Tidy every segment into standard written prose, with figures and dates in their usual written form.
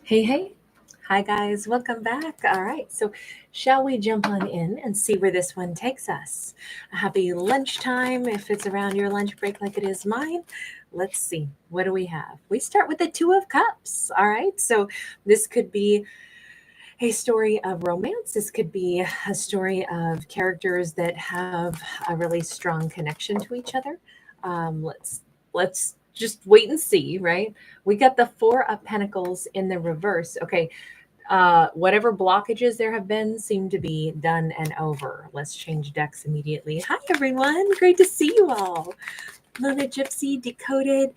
Hey, hey. Hi, guys. Welcome back. All right. So, shall we jump on in and see where this one takes us? A happy lunchtime if it's around your lunch break like it is mine. Let's see. What do we have? We start with the Two of Cups. All right. So, this could be a story of romance. This could be a story of characters that have a really strong connection to each other. Let's just wait and see, right? We got the Four of Pentacles in the reverse. Okay, whatever blockages there have been seem to be done and over. Let's change decks immediately. Hi, everyone. Great to see you all. Luna Gypsy, Decoded,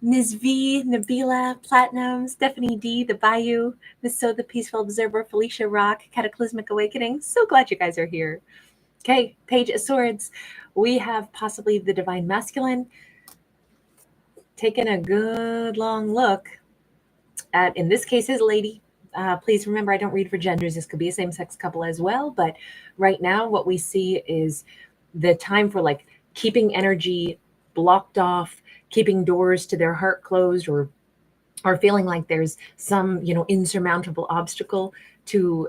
Ms. V, Nabila, Platinum, Stephanie D, The Bayou, Miss So, The Peaceful Observer, Felicia Rock, Cataclysmic Awakening. So glad you guys are here. Okay, Page of Swords. We have possibly the Divine Masculine taking a good long look at, in this case, his lady. Please remember, I don't read for genders. This could be a same-sex couple as well. But right now, what we see is the time for like keeping energy blocked off, keeping doors to their heart closed, or feeling like there's some insurmountable obstacle to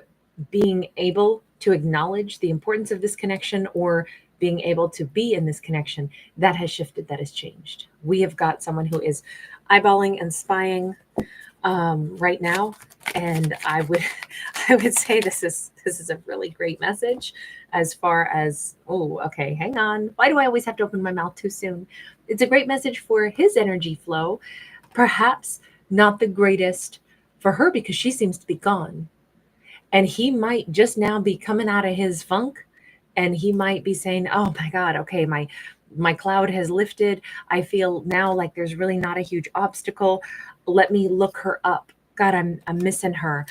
being able to acknowledge the importance of this connection, or being able to be in this connection. That has shifted, that has changed. We have got someone who is eyeballing and spying right now, and I would say this is a really great message as far as, oh, okay, hang on, why do I always have to open my mouth too soon? It's a great message for his energy flow, perhaps not the greatest for her because she seems to be gone, and he might just now be coming out of his funk, and he might be saying, oh my god, okay, my cloud has lifted. I feel now like there's really not a huge obstacle. Let me look her up. God, I'm missing her.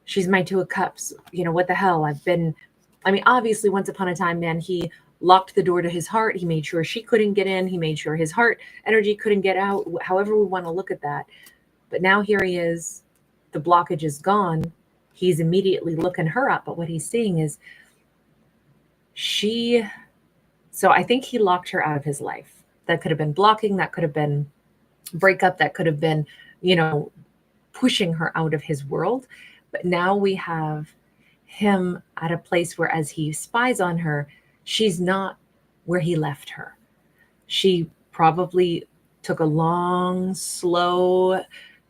She's my Two of Cups. What the hell? Obviously, once upon a time, man, he locked the door to his heart. He made sure she couldn't get in. He made sure his heart energy couldn't get out, however we want to look at that. But now here he is. The blockage is gone. He's immediately looking her up. But what he's seeing is she. So I think he locked her out of his life. That could have been blocking. That could have been breakup. That could have been, pushing her out of his world. But now we have him at a place where, as he spies on her, she's not where he left her. She probably took a long, slow,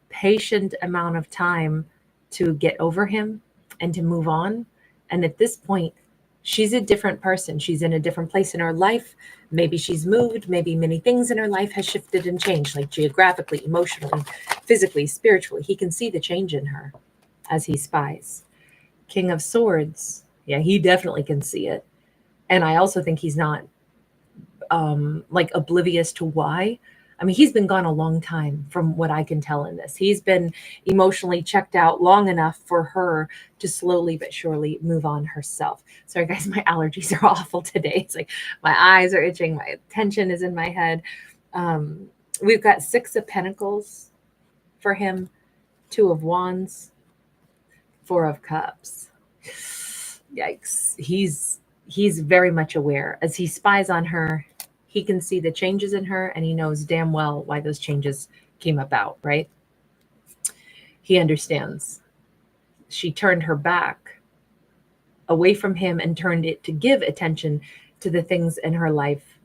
patient amount of time to get over him and to move on. And at this point, she's a different person. She's in a different place in her life. Maybe she's moved. Maybe many things in her life has shifted and changed, like geographically, emotionally, physically, spiritually. He can see the change in her as he spies. King of Swords. Yeah, he definitely can see it. And I also think he's not like oblivious to why. I mean, he's been gone a long time from what I can tell in this. He's been emotionally checked out long enough for her to slowly but surely move on herself. Sorry, guys, my allergies are awful today. It's like my eyes are itching, my attention is in my head. We've got Six of Pentacles for him, Two of Wands, Four of Cups. Yikes. He's very much aware as he spies on her. He can see the changes in her, and he knows damn well why those changes came about, right? He understands. She turned her back away from him and turned it to give attention to the things in her life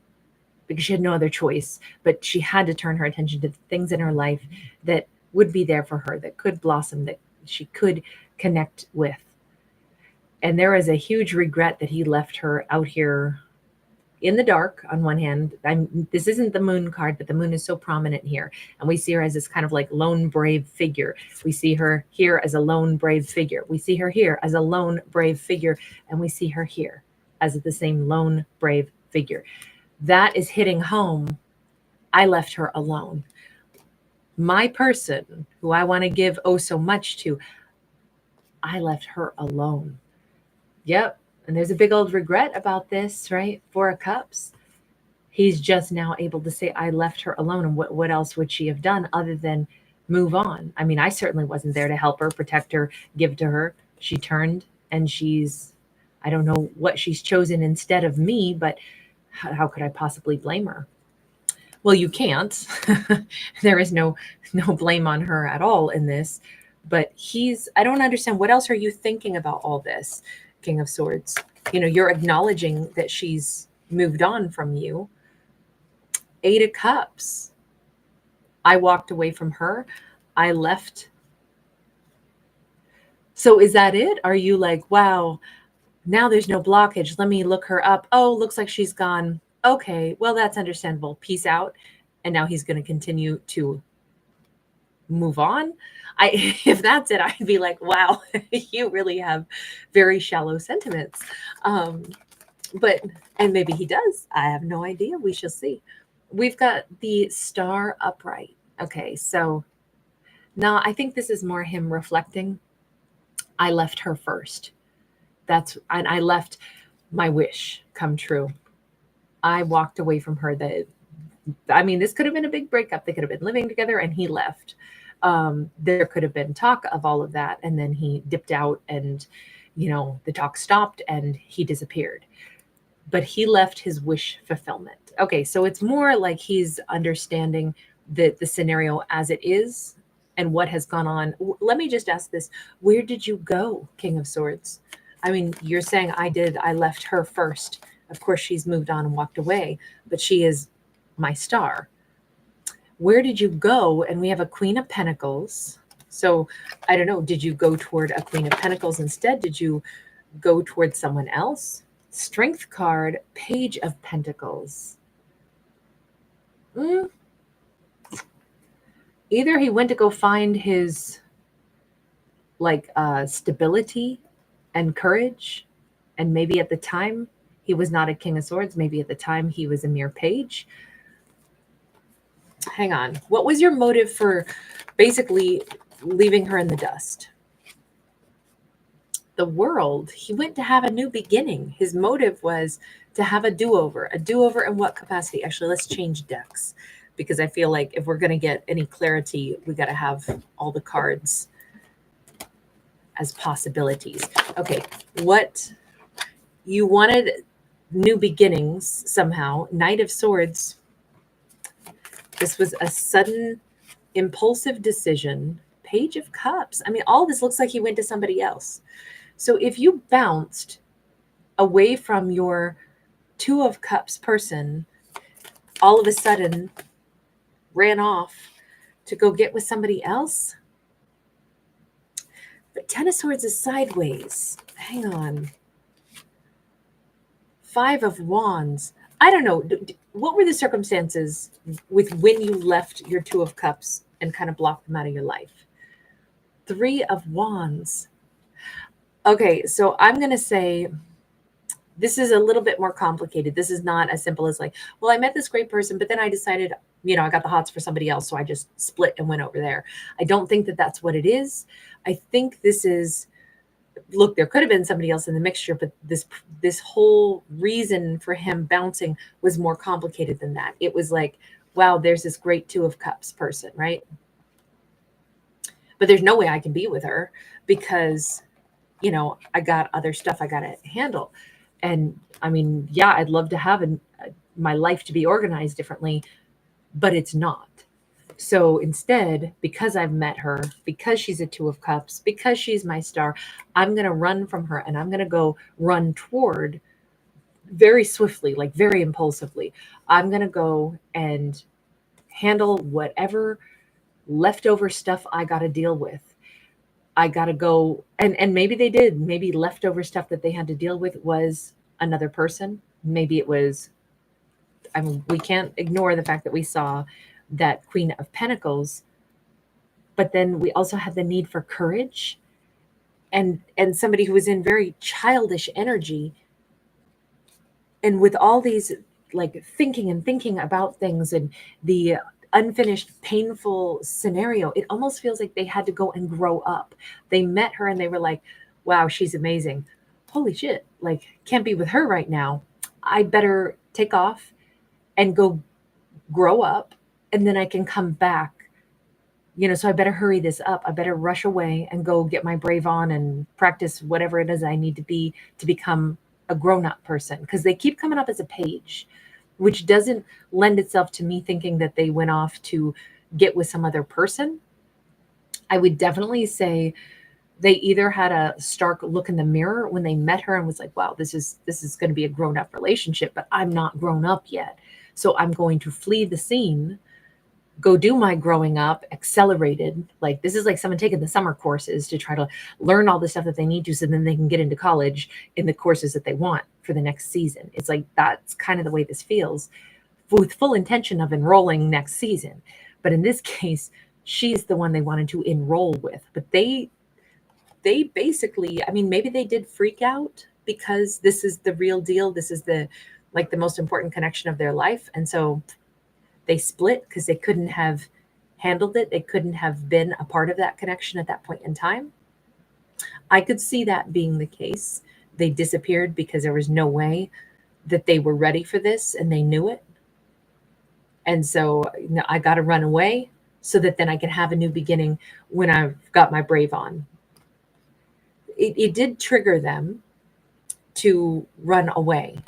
because she had no other choice. But she had to turn her attention to the things in her life that would be there for her, that could blossom, that she could connect with. And there is a huge regret that he left her out here in the dark. On one hand, this isn't the moon card, but the moon is so prominent here, and we see her as this kind of like lone brave figure. We see her here as a lone brave figure. We see her here as a lone brave figure, and we see her here as the same lone brave figure. That is hitting home. I left her alone. My person, who I want to give oh so much to, I left her alone. Yep. And there's a big old regret about this, right? Four of Cups. He's just now able to say, I left her alone. And what else would she have done other than move on? I mean, I certainly wasn't there to help her, protect her, give to her. She turned, and I don't know what she's chosen instead of me, but how could I possibly blame her? Well, you can't. There is no blame on her at all in this. But I don't understand. What else are you thinking about all this, King of Swords? You're acknowledging that she's moved on from you. 8 of Cups. I walked away from her. I left. So is that it? Are you like, wow, now there's no blockage. Let me look her up. Oh, looks like she's gone. Okay, well, that's understandable. Peace out. And now he's going to continue to move on. If that's it, I'd be like, wow, you really have very shallow sentiments. And maybe he does. I have no idea. We shall see. We've got the Star upright. Okay, so now I think this is more him reflecting. I left her first. And I left my wish come true. I walked away from her. This could have been a big breakup. They could have been living together and he left. There could have been talk of all of that. And then he dipped out and, the talk stopped and he disappeared. But he left his wish fulfillment. Okay, so it's more like he's understanding the scenario as it is and what has gone on. Let me just ask this. Where did you go, King of Swords? You're saying I left her first. Of course, she's moved on and walked away, but she is my star. Where did you go? And we have a Queen of Pentacles. So I don't know. Did you go toward a Queen of Pentacles instead? Did you go toward someone else? Strength card, Page of Pentacles. Either he went to go find his stability and courage, and maybe at the time he was not a King of Swords. Maybe at the time he was a mere page. Hang on. What was your motive for basically leaving her in the dust? The World. He went to have a new beginning. His motive was to have a do-over. A do-over in what capacity? Actually, let's change decks, because I feel like if we're going to get any clarity, we got to have all the cards as possibilities. Okay, what you wanted, new beginnings somehow. Knight of Swords. This was a sudden, impulsive decision. Page of Cups. All this looks like he went to somebody else. So if you bounced away from your Two of Cups person, all of a sudden ran off to go get with somebody else. But Ten of Swords is sideways. Hang on. 5 of Wands. I don't know. What were the circumstances with when you left your Two of Cups and kind of blocked them out of your life? 3 of Wands. Okay, so I'm going to say this is a little bit more complicated. This is not as simple as like, well, I met this great person, but then I decided, I got the hots for somebody else, so I just split and went over there. I don't think that that's what it is. I think this is, look, there could have been somebody else in the mixture, but this whole reason for him bouncing was more complicated than that. It was like, wow, there's this great Two of Cups person, right? But there's no way I can be with her because, I got other stuff I got to handle. And yeah, I'd love to have my life to be organized differently, but it's not. So instead, because I've met her, because she's a Two of Cups, because she's my star, I'm going to run from her and I'm going to go run toward very swiftly, like very impulsively. I'm going to go and handle whatever leftover stuff I got to deal with. I got to go. And maybe they did. Maybe leftover stuff that they had to deal with was another person. Maybe it was, we can't ignore the fact that we saw that Queen of Pentacles, but then we also had the need for courage and somebody who was in very childish energy. And with all these like thinking about things and the unfinished, painful scenario, it almost feels like they had to go and grow up. They met her and they were like, wow, she's amazing. Holy shit. Like, can't be with her right now. I better take off and go grow up and then I can come back. So I better hurry this up. I better rush away and go get my brave on and practice whatever it is I need to be to become a grown-up person. Because they keep coming up as a page, which doesn't lend itself to me thinking that they went off to get with some other person. I would definitely say they either had a stark look in the mirror when they met her and was like, wow, this is going to be a grown-up relationship, but I'm not grown up yet. So I'm going to flee the scene, go do my growing up accelerated. Like, this is like someone taking the summer courses to try to learn all the stuff that they need to, so then they can get into college in the courses that they want for the next season. It's like, that's kind of the way this feels, with full intention of enrolling next season. But in this case, she's the one they wanted to enroll with. But they basically, I mean, maybe they did freak out because this is the real deal. This is the like the most important connection of their life. And so they split because they couldn't have handled it. They couldn't have been a part of that connection at that point in time. I could see that being the case. They disappeared because there was no way that they were ready for this, and they knew it. And so, I got to run away so that then I can have a new beginning when I've got my brave on. It did trigger them to run away.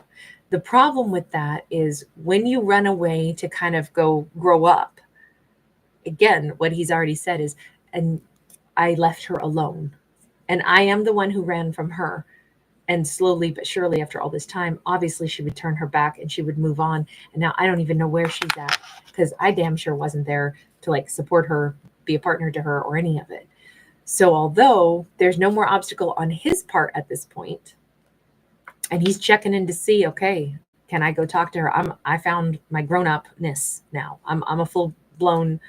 The problem with that is when you run away to kind of go grow up, again, what he's already said is, and I left her alone. And I am the one who ran from her. And slowly but surely, after all this time, obviously she would turn her back and she would move on. And now I don't even know where she's at, because I damn sure wasn't there to like support her, be a partner to her, or any of it. So although there's no more obstacle on his part at this point, and he's checking in to see, okay, can I go talk to her? I found my grown-upness now. I'm a full-grown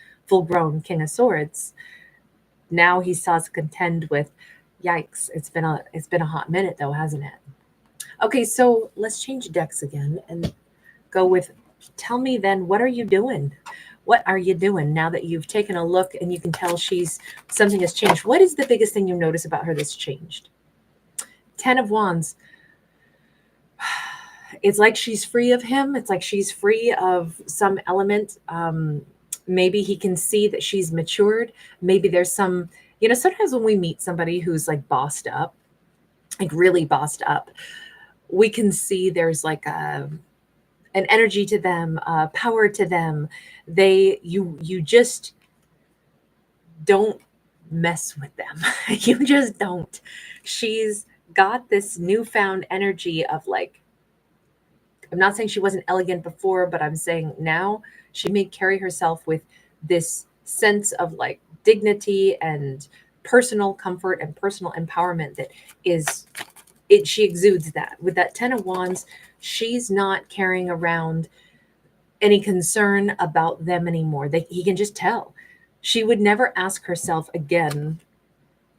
King of Swords. Now he starts to contend with, yikes, it's been a hot minute though, hasn't it? Okay, so let's change decks again and go with, tell me then, what are you doing? What are you doing now that you've taken a look and you can tell something has changed? What is the biggest thing you notice about her that's changed? 10 of Wands. It's like she's free of him. It's like she's free of some element. Maybe he can see that she's matured. Maybe there's some, sometimes when we meet somebody who's like bossed up, like really bossed up, we can see there's like an energy to them, power to them. You just don't mess with them. You just don't. She's got this newfound energy of like, I'm not saying she wasn't elegant before, but I'm saying now she may carry herself with this sense of like dignity and personal comfort and personal empowerment that she exudes that. With that 10 of Wands, she's not carrying around any concern about them anymore. He can just tell. She would never ask herself again,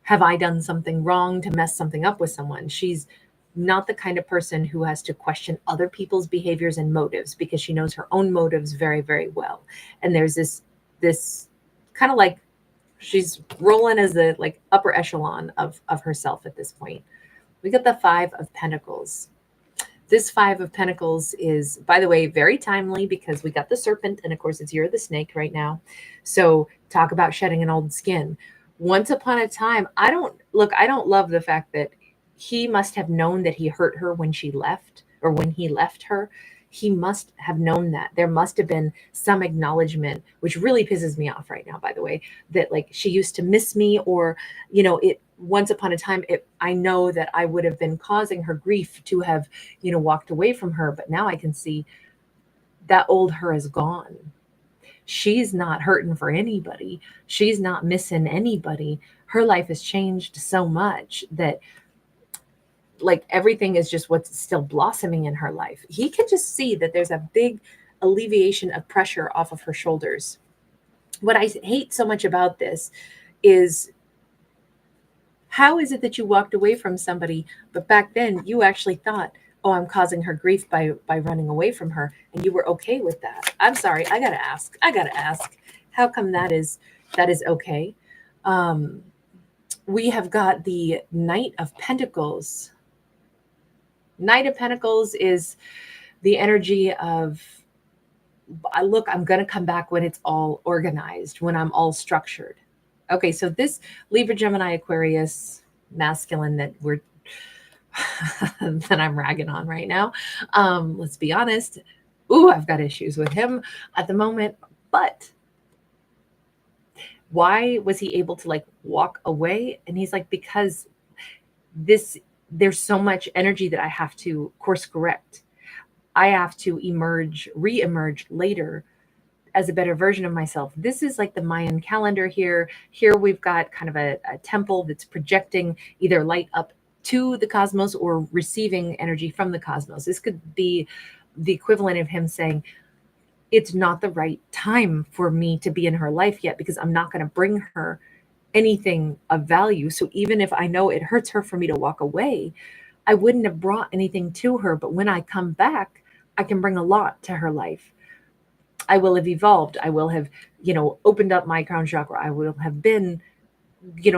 have I done something wrong to mess something up with someone? She's not the kind of person who has to question other people's behaviors and motives, because she knows her own motives very, very well. And there's this kind of like she's rolling as the like upper echelon of herself at this point. We got the 5 of Pentacles. This 5 of Pentacles is, by the way, very timely, because we got the Serpent, and of course it's Year of the Snake right now. So talk about shedding an old skin. Once upon a time, I don't love the fact that he must have known that he hurt her when she left, or when he left her. He must have known that. There must have been some acknowledgement, which really pisses me off right now, by the way, that like she used to miss me, or, once upon a time, I know that I would have been causing her grief to have, walked away from her. But now I can see that old her is gone. She's not hurting for anybody. She's not missing anybody. Her life has changed so much that like everything is just what's still blossoming in her life. He can just see that there's a big alleviation of pressure off of her shoulders. What I hate so much about this is, how is it that you walked away from somebody, but back then you actually thought, oh, I'm causing her grief by running away from her, and you were okay with that? I'm sorry, I gotta ask. How come that is okay? We have got the Knight of Pentacles. Knight of Pentacles is the energy of, look, I'm going to come back when it's all organized, when I'm all structured. Okay, so this Libra, Gemini, Aquarius masculine that that I'm ragging on right now, let's be honest. Ooh, I've got issues with him at the moment, but Why was he able to like walk away? And he's like, because this, there's so much energy that I have to course correct. I have to re-emerge later as a better version of myself. This is like the Mayan calendar here. Here we've got kind of a temple that's projecting either light up to the cosmos or receiving energy from the cosmos. This could be the equivalent of him saying, it's not the right time for me to be in her life yet because I'm not going to bring her anything of value. So even if I know it hurts her for me to walk away, I wouldn't have brought anything to her. But when I come back, I can bring a lot to her life. I will have evolved. I will have, opened up my crown chakra. I will have been,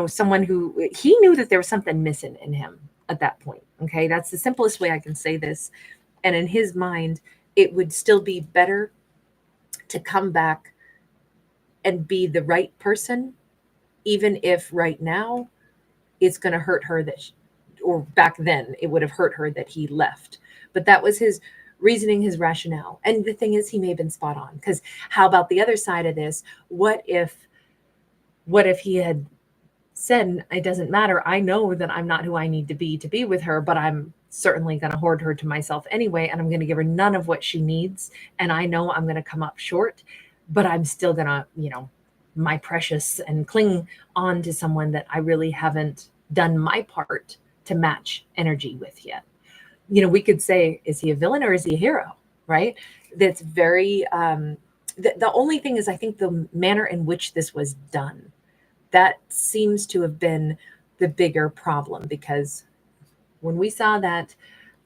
someone who he knew that there was something missing in him at that point. Okay. That's the simplest way I can say this. And in his mind, it would still be better to come back and be the right person, even if right now it's going to hurt her or back then it would have hurt her that he left. But that was his reasoning, his rationale. And the thing is, he may have been spot on, because how about the other side of this? What if he had said, it doesn't matter. I know that I'm not who I need to be with her, but I'm certainly going to hoard her to myself anyway. And I'm going to give her none of what she needs. And I know I'm going to come up short, but I'm still going to, my precious, and cling on to someone that I really haven't done my part to match energy with yet. We could say, is he a villain or is he a hero? Right? That's very, the only thing is, I think the manner in which this was done, that seems to have been the bigger problem, because when we saw that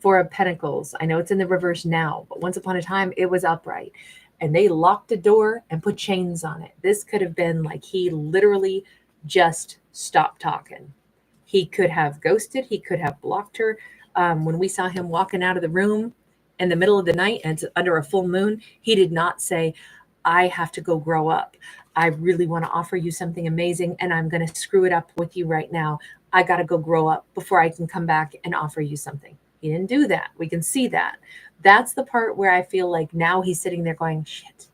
Four of Pentacles, I know it's in the reverse now, but once upon a time it was upright, and they locked a door and put chains on it. This could have been like he literally just stopped talking. He could have ghosted. He could have blocked her. When we saw him walking out of the room in the middle of the night and it's under a full moon, he did not say, I have to go grow up. I really want to offer you something amazing, and I'm going to screw it up with you right now. I got to go grow up before I can come back and offer you something. He didn't do that. We can see that. That's the part where I feel like now he's sitting there going, shit.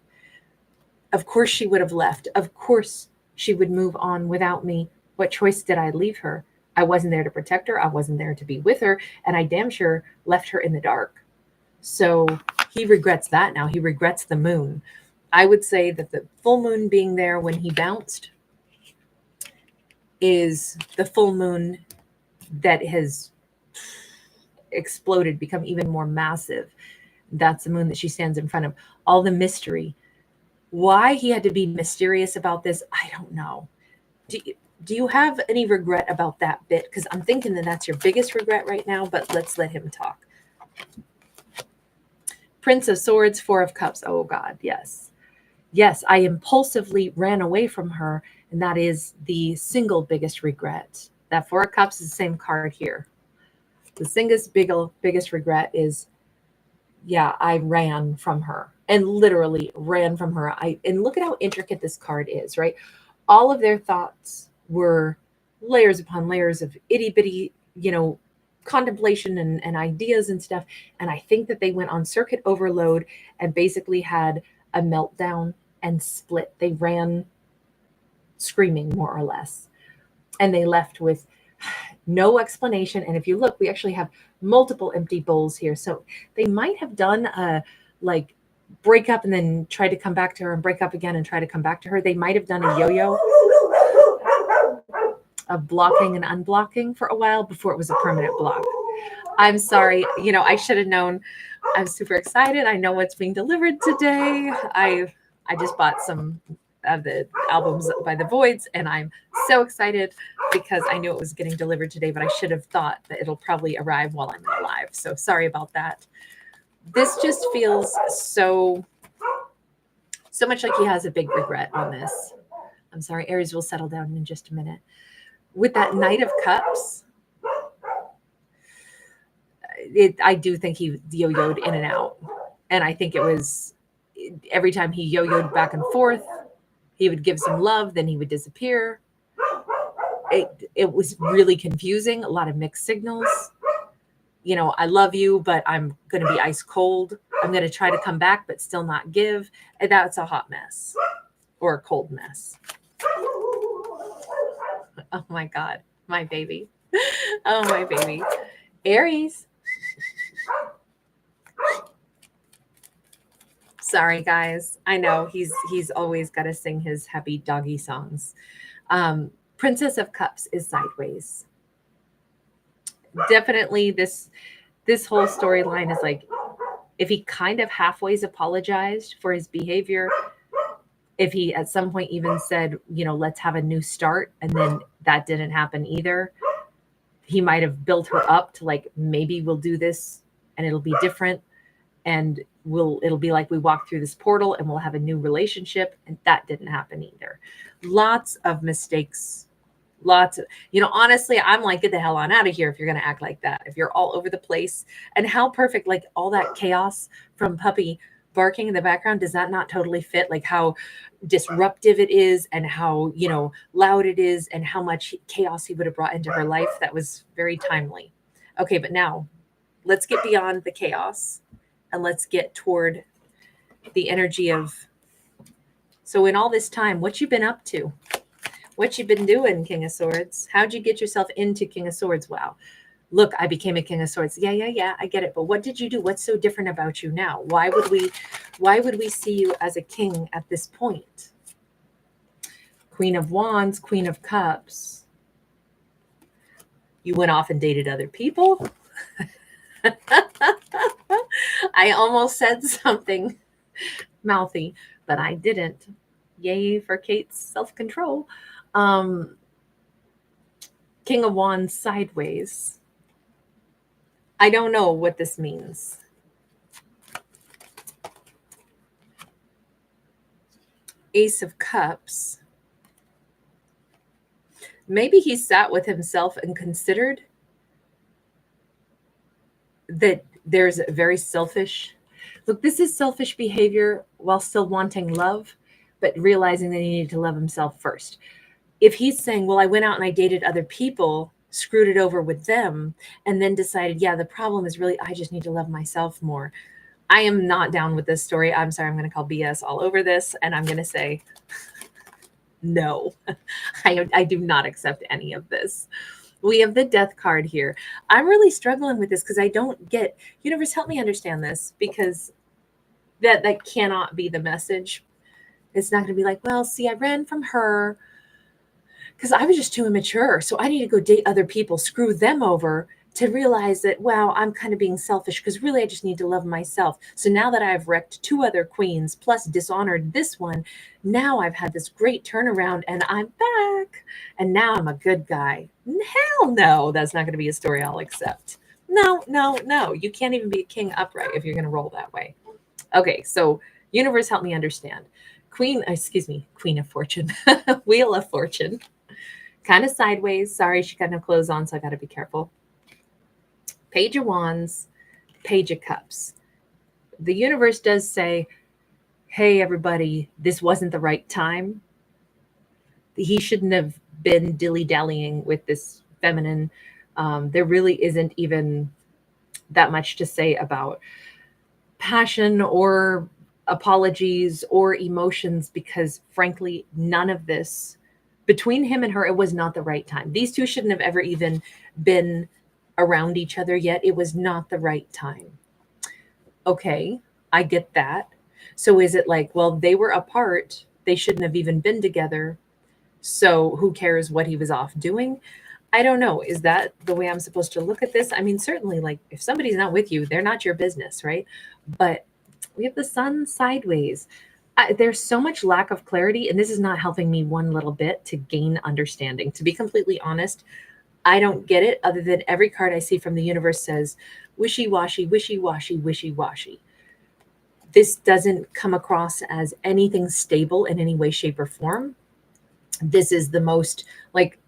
Of course she would have left. Of course she would move on without me. What choice did I leave her? I wasn't there to protect her. I wasn't there to be with her. And I damn sure left her in the dark. So he regrets that now. He regrets the moon. I would say that the full moon being there when he bounced is the full moon that has exploded, become even more massive. That's the moon that she stands in front of. All the mystery. Why he had to be mysterious about this, I don't know. Do you have any regret about that bit? Because I'm thinking that that's your biggest regret right now, but let's let him talk. Prince of Swords, Four of Cups. Oh, God, yes. Yes, I impulsively ran away from her, and that is the single biggest regret. That Four of Cups is the same card here. The biggest regret is, yeah, I ran from her, and literally ran from her. And look at how intricate this card is, right? All of their thoughts were layers upon layers of itty bitty, contemplation and ideas and stuff. And I think that they went on circuit overload and basically had a meltdown and split. They ran screaming, more or less. And they left with no explanation. And if you look, we actually have multiple empty bowls here. So they might have done a break up and then try to come back to her, and break up again and try to come back to her. They might have done a yo-yo of blocking and unblocking for a while before it was a permanent block. I'm sorry. I should have known. I'm super excited. I know what's being delivered today. I just bought some of the albums by the Voids, and I'm so excited because I knew it was getting delivered today, but I should have thought that it'll probably arrive while I'm alive. So sorry about that. This just feels so much like he has a big regret on this. I'm sorry, Aries will settle down in just a minute. With that Knight of Cups, I do think he yo-yoed in and out. And I think it was every time he yo-yoed back and forth, he would give some love, then he would disappear. It was really confusing, a lot of mixed signals. I love you, but I'm going to be ice cold. I'm going to try to come back, but still not give. And that's a hot mess or a cold mess. Oh my God, my baby. Oh, my baby. Aries. Sorry, guys. I know he's always got to sing his happy doggy songs. Princess of Cups is sideways. Definitely this whole storyline is like, if he kind of halfways apologized for his behavior, if he at some point even said, let's have a new start, and then that didn't happen either, he might have built her up to like, maybe we'll do this and it'll be different, and it'll be like we walk through this portal and we'll have a new relationship, and that didn't happen either. Lots of mistakes. Lots of, honestly, I'm like, get the hell on out of here if you're going to act like that. If you're all over the place. And how perfect, like all that chaos from Puppy barking in the background, does that not totally fit? Like how disruptive it is, and how, loud it is, and how much chaos he would have brought into her life. That was very timely. Okay, but now let's get beyond the chaos and let's get toward the energy of, so in all this time, what you been up to? What you been doing, King of Swords? How'd you get yourself into King of Swords? Wow. Look, I became a King of Swords. Yeah, I get it. But what did you do? What's so different about you now? Why would we see you as a king at this point? Queen of Wands, Queen of Cups. You went off and dated other people. I almost said something mouthy, but I didn't. Yay for Kate's self-control. King of Wands sideways. I don't know what this means. Ace of Cups. Maybe he sat with himself and considered that there's a very selfish, look, this is selfish behavior while still wanting love, but realizing that he needed to love himself first. If he's saying, well, I went out and I dated other people, screwed it over with them, and then decided, yeah, the problem is really, I just need to love myself more. I am not down with this story. I'm sorry, I'm going to call BS all over this. And I'm going to say, no, I do not accept any of this. We have the Death card here. I'm really struggling with this because I don't get, universe, help me understand this, because that cannot be the message. It's not going to be like, well, see, I ran from her because I was just too immature. So I need to go date other people, screw them over to realize that, wow, I'm kind of being selfish because really I just need to love myself. So now that I've wrecked 2 other queens plus dishonored this one, now I've had this great turnaround and I'm back. And now I'm a good guy. Hell no, that's not going to be a story I'll accept. No. You can't even be a king upright if you're going to roll that way. Okay, so universe, help me understand. Queen of Fortune, Wheel of Fortune, kind of sideways. Sorry, she got no clothes on, so I got to be careful. Page of Wands, Page of Cups. The universe does say, hey, everybody, this wasn't the right time. He shouldn't have been dilly-dallying with this feminine. There really isn't even that much to say about passion or apologies or emotions, because frankly, none of this between him and her, it was not the right time. These two shouldn't have ever even been around each other yet. It was not the right time. Okay, I get that. So is it like, well, they were apart, they shouldn't have even been together, so who cares what he was off doing? I don't know. Is that the way I'm supposed to look at this? I mean, certainly, like, if somebody's not with you, they're not your business, right? But we have the sun sideways. There's so much lack of clarity, and this is not helping me one little bit to gain understanding. To be completely honest, I don't get it, other than every card I see from the universe says wishy-washy, wishy-washy, wishy-washy. This doesn't come across as anything stable in any way, shape, or form. This is the most, like,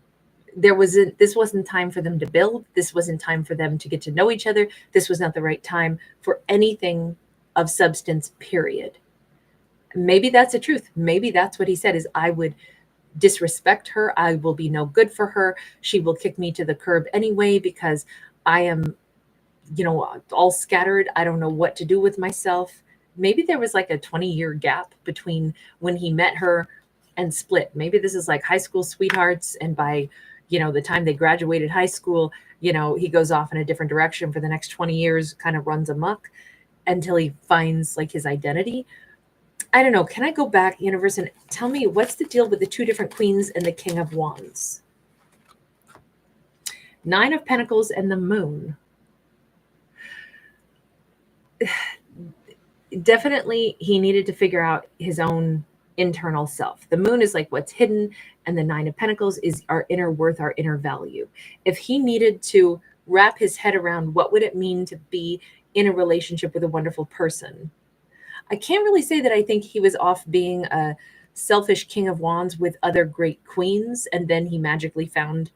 this wasn't time for them to build. This wasn't time for them to get to know each other. This was not the right time for anything of substance, period. Maybe that's the truth. Maybe that's what he said, is I would disrespect her. I will be no good for her. She will kick me to the curb anyway because I am, all scattered. I don't know what to do with myself. Maybe there was like a 20-year gap between when he met her and split. Maybe this is like high school sweethearts, and by the time they graduated high school, he goes off in a different direction for the next 20 years, kind of runs amok until he finds like his identity. I don't know. Can I go back, universe, and tell me what's the deal with the two different queens and the King of Wands? Nine of Pentacles and the Moon. Definitely he needed to figure out his own internal self. The Moon is like what's hidden, and the Nine of Pentacles is our inner worth, our inner value. If he needed to wrap his head around what would it mean to be in a relationship with a wonderful person, I can't really say that I think he was off being a selfish King of Wands with other great queens, and then he magically found,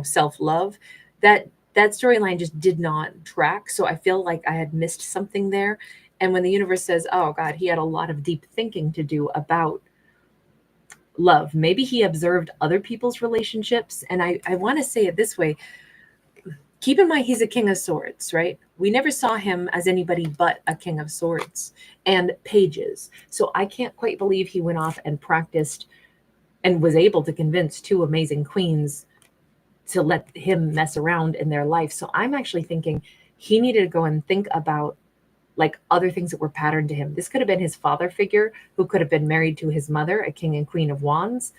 self-love. That storyline just did not track. So I feel like I had missed something there. And when the universe says, oh God, he had a lot of deep thinking to do about love, maybe he observed other people's relationships. And I want to say it this way. Keep in mind, he's a King of Swords, right? We never saw him as anybody but a King of Swords and pages. So I can't quite believe he went off and practiced and was able to convince two amazing queens to let him mess around in their life. So I'm actually thinking he needed to go and think about like other things that were patterned to him. This could have been his father figure, who could have been married to his mother, a King and Queen of Wands,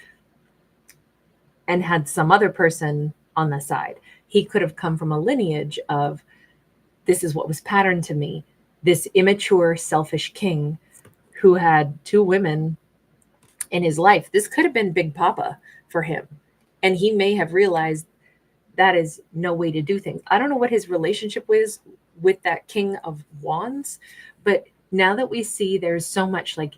and had some other person on the side. He could have come from a lineage of, this is what was patterned to me, this immature, selfish king who had two women in his life. This could have been Big Papa for him. And he may have realized that is no way to do things. I don't know what his relationship was with that King of Wands, but now that we see there's so much like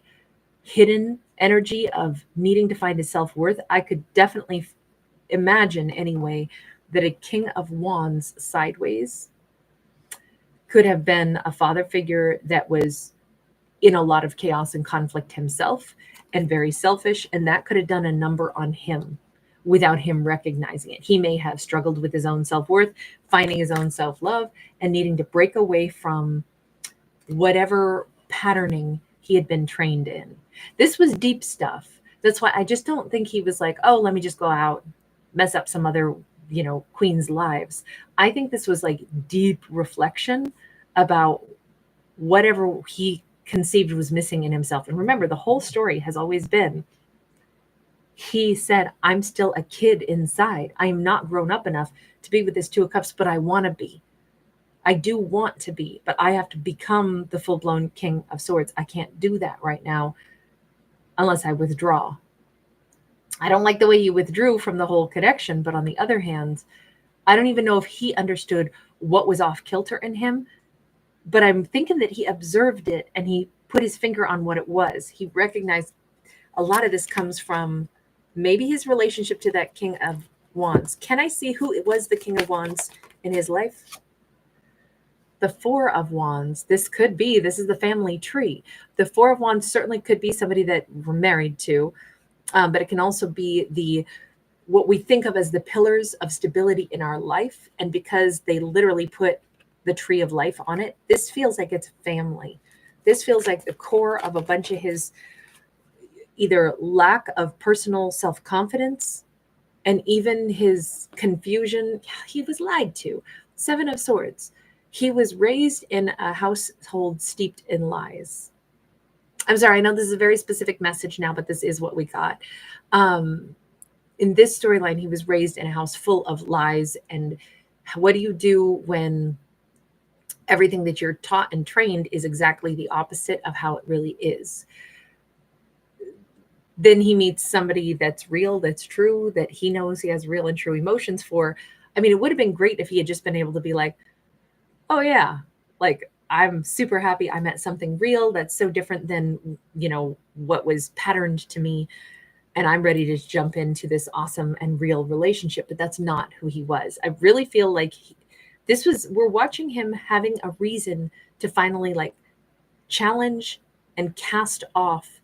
hidden energy of needing to find his self-worth, I could definitely imagine anyway that a King of Wands sideways could have been a father figure that was in a lot of chaos and conflict himself and very selfish. And that could have done a number on him without him recognizing it. He may have struggled with his own self-worth, finding his own self-love, and needing to break away from whatever patterning he had been trained in. This was deep stuff. That's why I just don't think he was like, oh, let me just go out, mess up some other, queen's lives. I think this was like deep reflection about whatever he conceived was missing in himself. And remember, the whole story has always been, he said, I'm still a kid inside. I am not grown up enough to be with this Two of Cups, but I want to be. I do want to be, but I have to become the full-blown King of Swords. I can't do that right now unless I withdraw. I don't like the way he withdrew from the whole connection, but on the other hand, I don't even know if he understood what was off kilter in him, but I'm thinking that he observed it and he put his finger on what it was. He recognized a lot of this comes from maybe his relationship to that King of Wands. Can I see who it was the King of Wands in his life? The Four of Wands. This is the family tree. The Four of Wands certainly could be somebody that we're married to, but it can also be what we think of as the pillars of stability in our life. And because they literally put the tree of life on it, this feels like it's family. This feels like the core of a bunch of his either lack of personal self-confidence and even his confusion. He was lied to. Seven of Swords. He was raised in a household steeped in lies. I'm sorry, I know this is a very specific message now, but this is what we got. In this storyline, he was raised in a house full of lies. And what do you do when everything that you're taught and trained is exactly the opposite of how it really is? Then he meets somebody that's real, that's true, that he knows he has real and true emotions for. I mean, it would have been great if he had just been able to be like, oh yeah, like I'm super happy I met something real that's so different than, what was patterned to me. And I'm ready to jump into this awesome and real relationship. But that's not who he was. I really feel like we're watching him having a reason to finally like challenge and cast off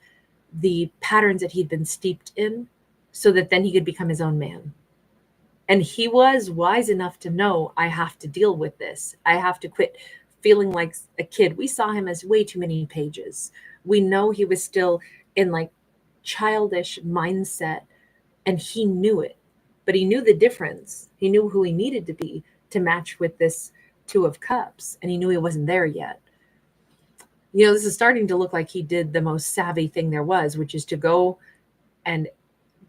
the patterns that he'd been steeped in so that then he could become his own man. And he was wise enough to know, I have to deal with this. I have to quit feeling like a kid. We saw him as way too many pages. We know he was still in like childish mindset, and he knew it. but he knew the difference. He knew who he needed to be to match with this Two of Cups, and he knew he wasn't there yet. You know, this is starting to look like he did the most savvy thing there was, which is to go and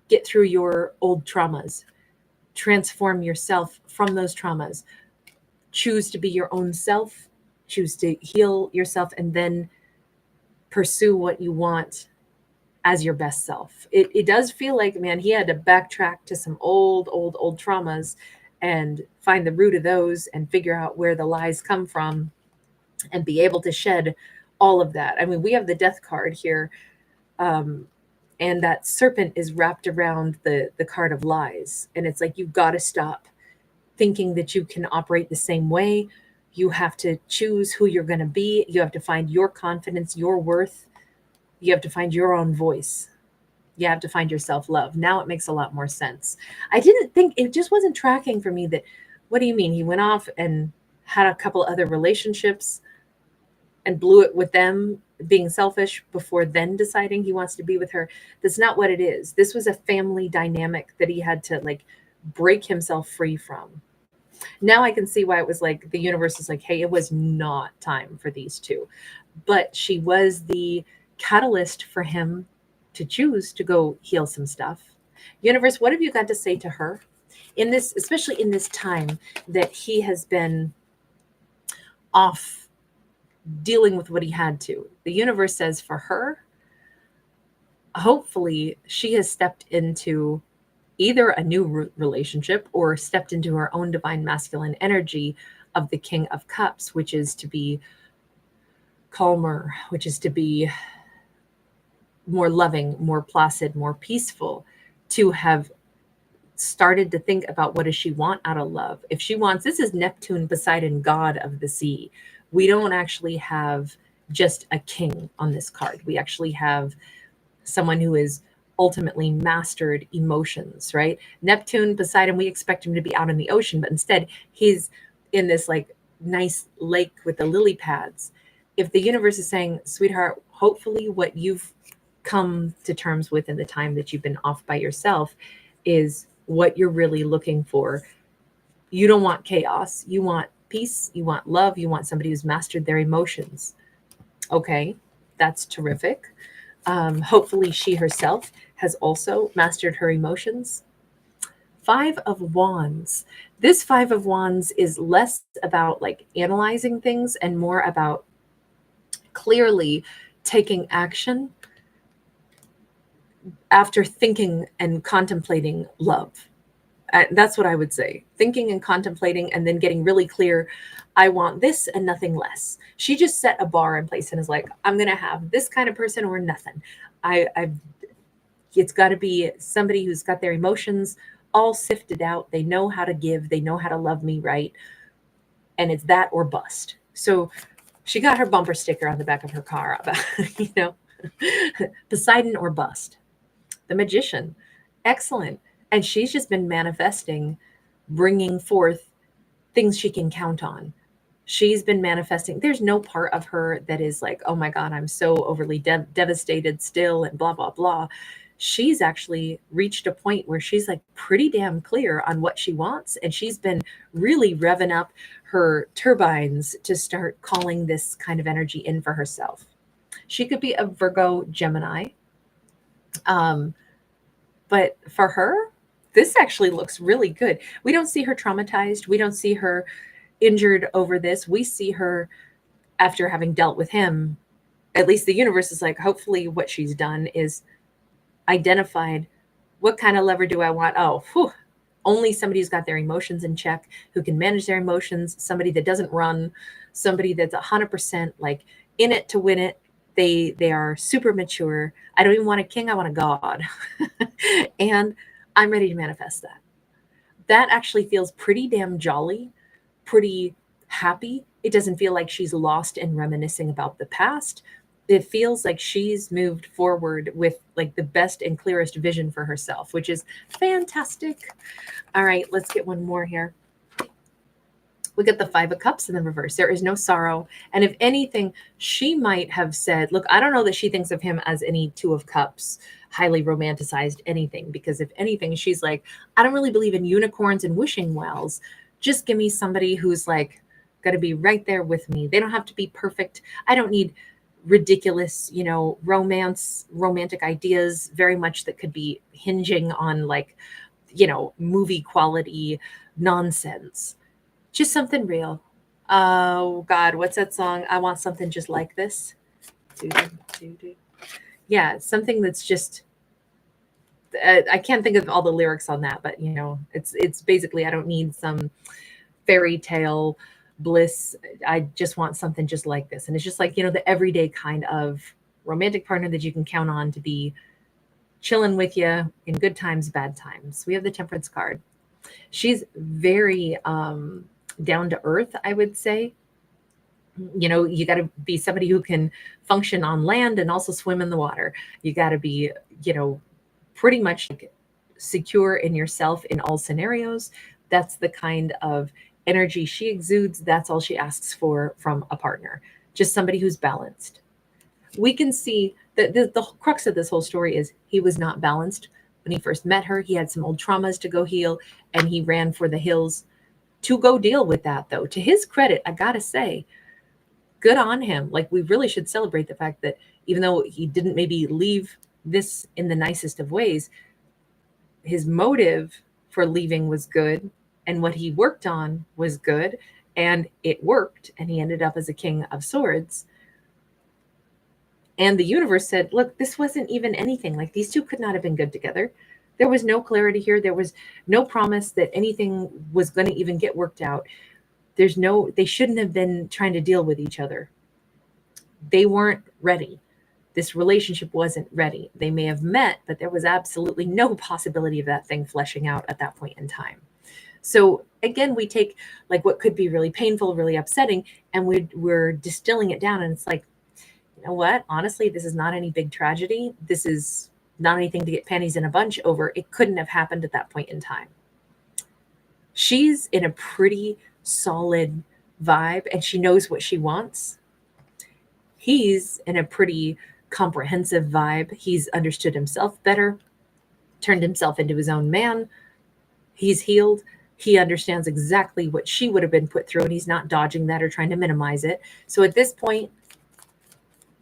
get through your old traumas, transform yourself from those traumas, choose to be your own self, choose to heal yourself, and then pursue what you want as your best self. It does feel like, man, he had to backtrack to some old traumas and find the root of those and figure out where the lies come from and be able to shed all of that. I mean, we have the Death card here, and that serpent is wrapped around the card of lies. And it's like, you've got to stop thinking that you can operate the same way. You have to choose who you're going to be. You have to find your confidence, your worth. You have to find your own voice. You have to find your self-love. Now it makes a lot more sense. I didn't think, it just wasn't tracking for me that, what do you mean? He went off and had a couple other relationships and blew it with them, being selfish, before then deciding he wants to be with her. That's not what it is. This was a family dynamic that he had to like break himself free from. Now I can see why it was like the universe is like, hey, it was not time for these two. But she was the catalyst for him to choose to go heal some stuff. Universe, what have you got to say to her in this, especially in this time that he has been off dealing with what he had to? The universe says for her, hopefully she has stepped into either a new relationship or stepped into her own divine masculine energy of the King of Cups, which is to be calmer, which is to be more loving, more placid, more peaceful, to have started to think about what does she want out of love. If she wants, this is Neptune, Poseidon, god of the sea. We don't actually have just a king on this card. We actually have someone who is ultimately mastered emotions, right? Neptune, Poseidon, we expect him to be out in the ocean, but instead he's in this like nice lake with the lily pads. If the universe is saying, sweetheart, hopefully what you've come to terms with in the time that you've been off by yourself is what you're really looking for. You don't want chaos. You want peace. You want love. You want somebody who's mastered their emotions. Okay, that's terrific. Hopefully she herself has also mastered her emotions. Five of Wands. This Five of Wands is less about like analyzing things and more about clearly taking action after thinking and contemplating love. That's what I would say. Thinking and contemplating and then getting really clear. I want this and nothing less. She just set a bar in place and is like, I'm going to have this kind of person or nothing. It's got to be somebody who's got their emotions all sifted out. They know how to give. They know how to love me right. And it's that or bust. So she got her bumper sticker on the back of her car about, Poseidon or bust. The Magician. Excellent. And she's just been manifesting, bringing forth things she can count on. She's been manifesting. There's no part of her that is like, oh my God, I'm so overly devastated still and blah, blah, blah. She's actually reached a point where she's like pretty damn clear on what she wants. And she's been really revving up her turbines to start calling this kind of energy in for herself. She could be a Virgo Gemini. But for her, this actually looks really good. We don't see her traumatized. We don't see her injured over this. We see her after having dealt with him. At least the universe is like, hopefully what she's done is identified, what kind of lover do I want? Oh, only somebody who's got their emotions in check, who can manage their emotions, somebody that doesn't run, somebody that's 100% like in it to win it. They are super mature. I don't even want a king. I want a god. And I'm ready to manifest that. That actually feels pretty damn jolly, pretty happy. It doesn't feel like she's lost and reminiscing about the past. It feels like she's moved forward with like the best and clearest vision for herself, which is fantastic. All right, let's get one more here. We get the Five of Cups in the reverse. There is no sorrow. And if anything, she might have said, look, I don't know that she thinks of him as any Two of Cups, highly romanticized anything, because if anything, she's like, I don't really believe in unicorns and wishing wells. Just give me somebody who's like got to be right there with me. They don't have to be perfect. I don't need ridiculous, romantic ideas very much that could be hinging on like, movie quality nonsense. Just something real. Oh God, what's that song? I want something just like this. Yeah, something that's just. I can't think of all the lyrics on that, but it's basically I don't need some fairy tale bliss. I just want something just like this, and it's just like the everyday kind of romantic partner that you can count on to be chilling with you in good times, bad times. We have the Temperance card. She's very down to earth, I would say. You got to be somebody who can function on land and also swim in the water. You got to be, pretty much secure in yourself in all scenarios. That's the kind of energy she exudes. That's all she asks for from a partner. Just somebody who's balanced. We can see that the crux of this whole story is he was not balanced when he first met her. He had some old traumas to go heal, and he ran for the hills to go deal with that, though. To his credit, I gotta say, good on him. Like, we really should celebrate the fact that even though he didn't maybe leave this in the nicest of ways, his motive for leaving was good, and what he worked on was good, and it worked, and he ended up as a King of Swords. And the universe said, look, this wasn't even anything. Like, these two could not have been good together. There was no clarity here. There was no promise that anything was going to even get worked out. They shouldn't have been trying to deal with each other. They weren't ready. This relationship wasn't ready. They may have met, but there was absolutely no possibility of that thing fleshing out at that point in time. So again, we take like what could be really painful, really upsetting, and we're distilling it down. And it's like, you know what? Honestly, this is not any big tragedy. This is not anything to get panties in a bunch over. It couldn't have happened at that point in time. She's in a pretty solid vibe, and she knows what she wants. He's in a pretty comprehensive vibe. He's understood himself better, turned himself into his own man. He's healed. He understands exactly what she would have been put through, and he's not dodging that or trying to minimize it. So at this point,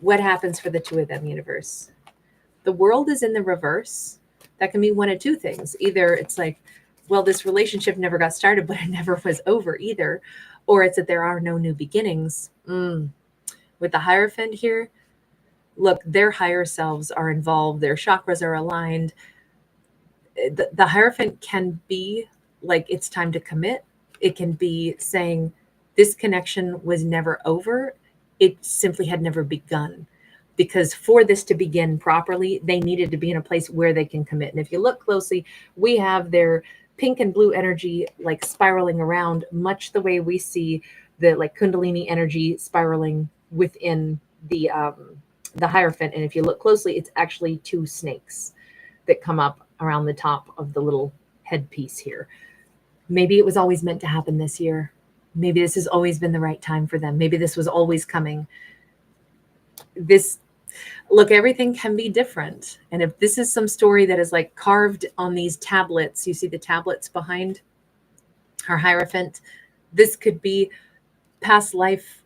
what happens for the two of them, universe? The world is in the reverse. That can be one of two things. Either it's like, well, this relationship never got started, but it never was over either. Or it's that there are no new beginnings. With the Hierophant here, look, their higher selves are involved. Their chakras are aligned. The Hierophant can be like, it's time to commit. It can be saying this connection was never over. It simply had never begun. Because for this to begin properly, they needed to be in a place where they can commit. And if you look closely, we have their pink and blue energy like spiraling around, much the way we see the like Kundalini energy spiraling within the Hierophant. And if you look closely, it's actually two snakes that come up around the top of the little headpiece here. Maybe it was always meant to happen this year. Maybe this has always been the right time for them. Maybe this was always coming. Look, everything can be different. And if this is some story that is like carved on these tablets, you see the tablets behind her Hierophant, this could be past life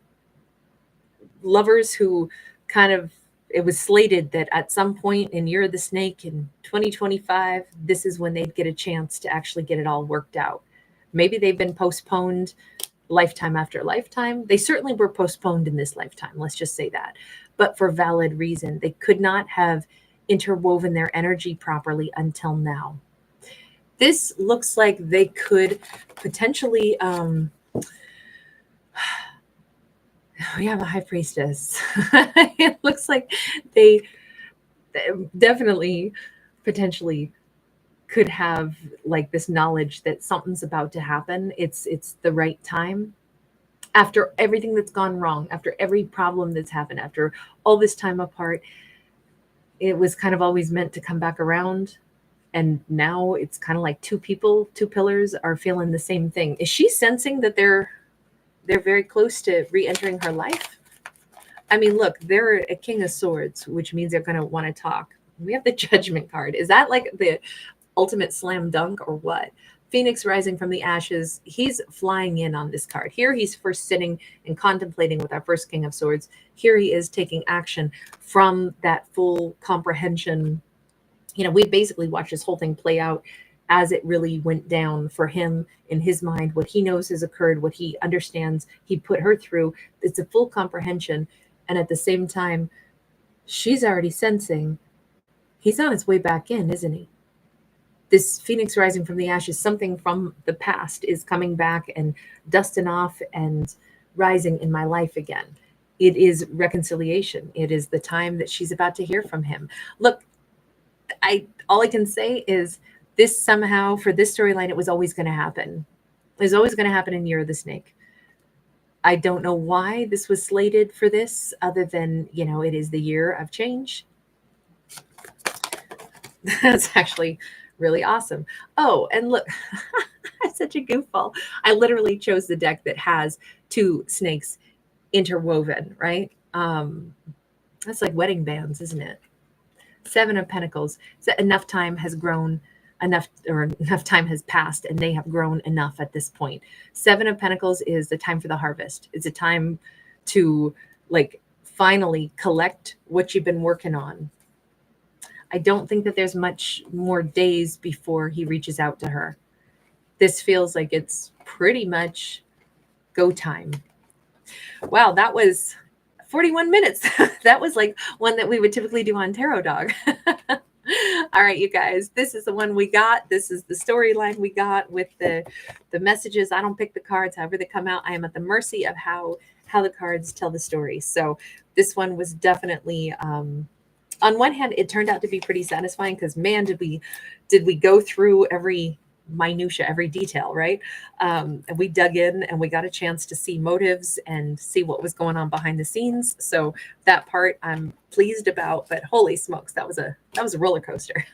lovers who kind of, it was slated that at some point in Year of the Snake in 2025, this is when they'd get a chance to actually get it all worked out. Maybe they've been postponed lifetime after lifetime. They certainly were postponed in this lifetime. Let's just say that. But for valid reason. They could not have interwoven their energy properly until now. This looks like they could potentially, we have a High Priestess. It looks like they definitely potentially could have like this knowledge that something's about to happen. It's the right time. After everything that's gone wrong, after every problem that's happened, after all this time apart, it was kind of always meant to come back around. And now it's kind of like two pillars are feeling the same thing. Is she sensing that they're they're very close to re-entering her life. I mean, look, they're a king of swords, which means they're going to want to talk. We have the judgment card. Is that like the ultimate slam dunk or what? Phoenix rising from the ashes. He's flying in on this card. Here he's first sitting and contemplating with our first king of swords. Here he is taking action from that full comprehension. We basically watched this whole thing play out as it really went down for him in his mind, what he knows has occurred, what he understands he put her through. It's a full comprehension. And at the same time, she's already sensing he's on his way back in, isn't he? This phoenix rising from the ashes, something from the past is coming back and dusting off and rising in my life again. It is reconciliation. It is the time that she's about to hear from him. Look, all I can say is this somehow, for this storyline, it was always going to happen. It was always going to happen in Year of the Snake. I don't know why this was slated for this, other than, it is the year of change. That's actually really awesome. Oh, and look, I'm such a goofball. I literally chose the deck that has two snakes interwoven, right? That's like wedding bands, isn't it? Seven of Pentacles. So enough time has time has passed, and they have grown enough at this point. Seven of Pentacles is the time for the harvest. It's a time to finally collect what you've been working on. I don't think that there's much more days before he reaches out to her. This feels like it's pretty much go time. Wow, that was 41 minutes. That was like one that we would typically do on Tarot Dog. All right, you guys, this is the one we got. This is the storyline we got with the messages. I don't pick the cards. However they come out, I am at the mercy of how the cards tell the story. So this one was definitely, on one hand, it turned out to be pretty satisfying because, man, did we go through every minutia, every detail, right? And we dug in and we got a chance to see motives and see what was going on behind the scenes. So that part I'm pleased about, but holy smokes, that was a roller coaster.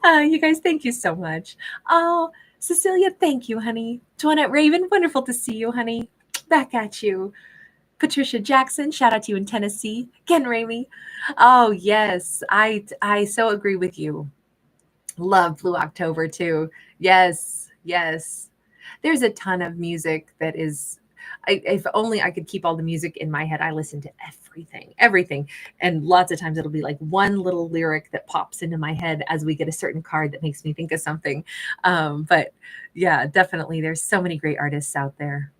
You guys, thank you so much. Oh, Cecilia, thank you, honey. Toinette Raven, wonderful to see you, honey. Back at you. Patricia Jackson, shout out to you in Tennessee. Ken Ramey. Oh, yes, I so agree with you. Love Blue October too. Yes. There's a ton of music that is, if only I could keep all the music in my head. I listen to everything. And lots of times it'll be like one little lyric that pops into my head as we get a certain card that makes me think of something. But yeah, definitely. There's so many great artists out there.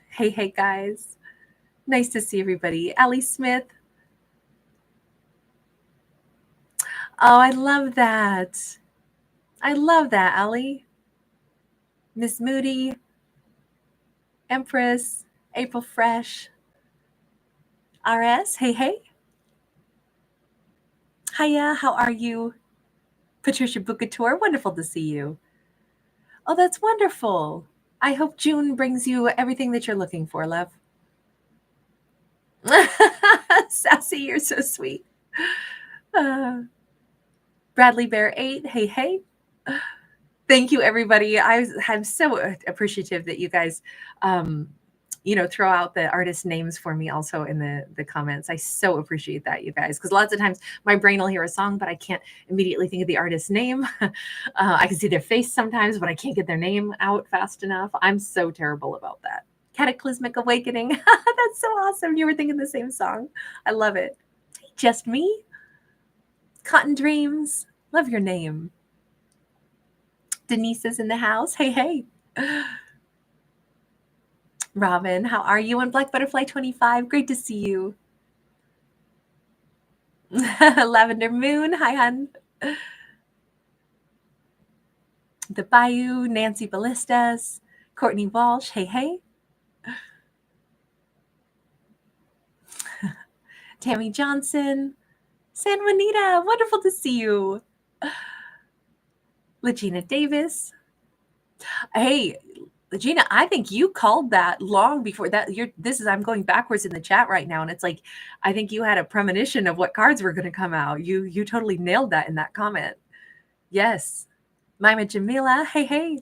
Hey, guys. Nice to see everybody. Allie Smith. Oh, I love that. Allie. Miss Moody. Empress. April Fresh. RS. Hey. Hiya, how are you? Patricia Bucator, wonderful to see you. Oh, that's wonderful. I hope June brings you everything that you're looking for, love. Sassy, you're so sweet. Bradley Bear 8, hey. Thank you, everybody. I'm so appreciative that you guys, throw out the artist names for me also in the comments. I so appreciate that, you guys, because lots of times my brain will hear a song, but I can't immediately think of the artist's name. I can see their face sometimes, but I can't get their name out fast enough. I'm so terrible about that. Cataclysmic Awakening. That's so awesome. You were thinking the same song. I love it. Just Me. Cotton Dreams. Love your name. Denise is in the house. Hey. Robin, how are you? On Black Butterfly 25. Great to see you. Lavender Moon. Hi, hun. The Bayou. Nancy Ballistas. Courtney Walsh. Hey. Tammy Johnson. San Juanita. Wonderful to see you. Legina Davis. Hey, Legina, I think you called that long before that. I'm going backwards in the chat right now, and it's like I think you had a premonition of what cards were going to come out. You totally nailed that in that comment. Yes. Mima Jamila, hey.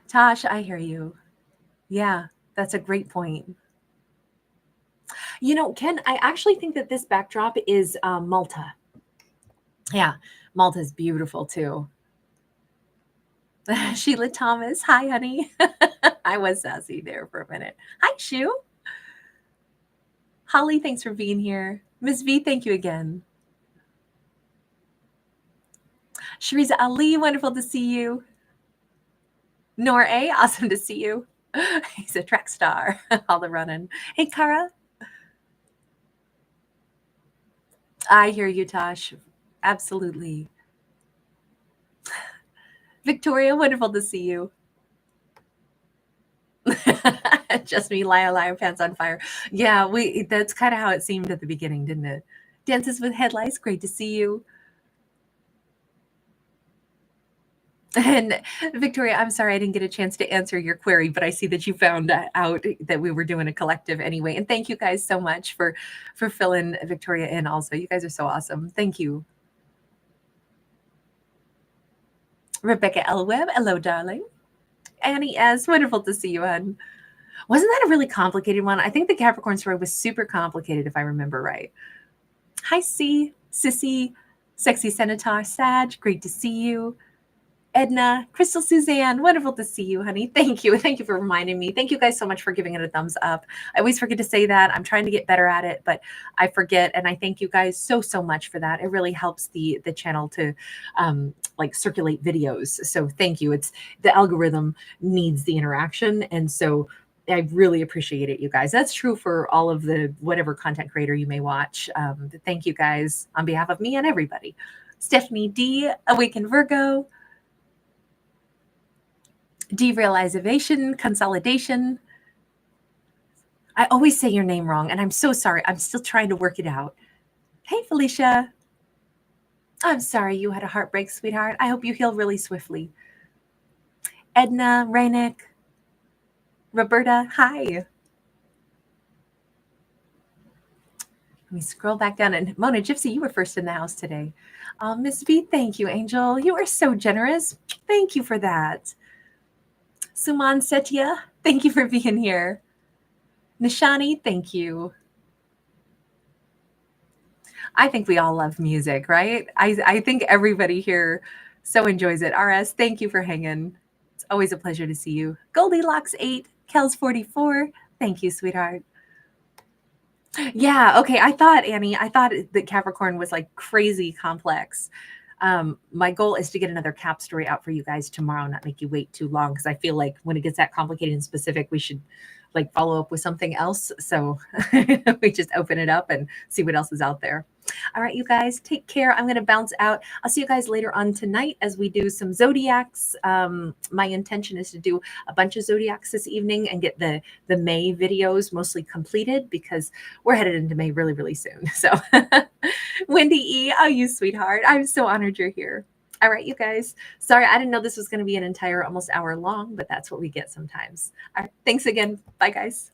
Tosh, I hear you. Yeah, that's a great point. You know, Ken, I actually think that this backdrop is Malta. Yeah, Malta is beautiful too. Sheila Thomas, hi, honey. I was sassy there for a minute. Hi, Shu. Holly, thanks for being here. Miss V, thank you again. Shariza Ali, wonderful to see you. Nor A, awesome to see you. He's a track star. All the running. Hey, Kara. I hear you, Tosh. Absolutely. Victoria, wonderful to see you. Just me, liar, pants on fire. Yeah, that's kind of how it seemed at the beginning, didn't it? Dances with Headlights, great to see you. And Victoria, I'm sorry I didn't get a chance to answer your query, but I see that you found out that we were doing a collective anyway. And thank you guys so much for filling Victoria in also. You guys are so awesome. Thank you. Rebecca L. Webb, hello, darling. Annie S., wonderful to see you, hon. Wasn't that a really complicated one? I think the Capricorn story was super complicated, if I remember right. Hi, C, Sissy, Sexy Senator, Sag, great to see you. Edna, Crystal Suzanne, wonderful to see you, honey. Thank you. Thank you for reminding me. Thank you guys so much for giving it a thumbs up. I always forget to say that. I'm trying to get better at it, but I forget. And I thank you guys so much for that. It really helps the channel to like circulate videos. So thank you. It's the algorithm needs the interaction. And so I really appreciate it, you guys. That's true for all of the whatever content creator you may watch. Thank you guys on behalf of me and everybody. Stephanie D, Awaken Virgo. Derealization, consolidation. I always say your name wrong, and I'm so sorry. I'm still trying to work it out. Hey, Felicia. I'm sorry you had a heartbreak, sweetheart. I hope you heal really swiftly. Edna, Rainick, Roberta, hi. Let me scroll back down. And Mona Gypsy, you were first in the house today. Miss V, thank you, Angel. You are so generous. Thank you for that. Suman Setia, thank you for being here. Nishani, thank you. I think we all love music, right? I think everybody here so enjoys it. RS, thank you for hanging. It's always a pleasure to see you. Goldilocks 8, Kels 44, thank you, sweetheart. Yeah, okay. Annie, I thought that Capricorn was like crazy complex. My goal is to get another cap story out for you guys tomorrow, not make you wait too long, because I feel like when it gets that complicated and specific, we should like follow up with something else. So we just open it up and see what else is out there. All right, you guys, take care. I'm going to bounce out. I'll see you guys later on tonight as we do some zodiacs. My intention is to do a bunch of zodiacs this evening and get the May videos mostly completed, because we're headed into May really, really soon. So Wendy E, oh, you sweetheart. I'm so honored you're here. All right, you guys. Sorry, I didn't know this was going to be an entire almost hour long, but that's what we get sometimes. All right, thanks again. Bye, guys.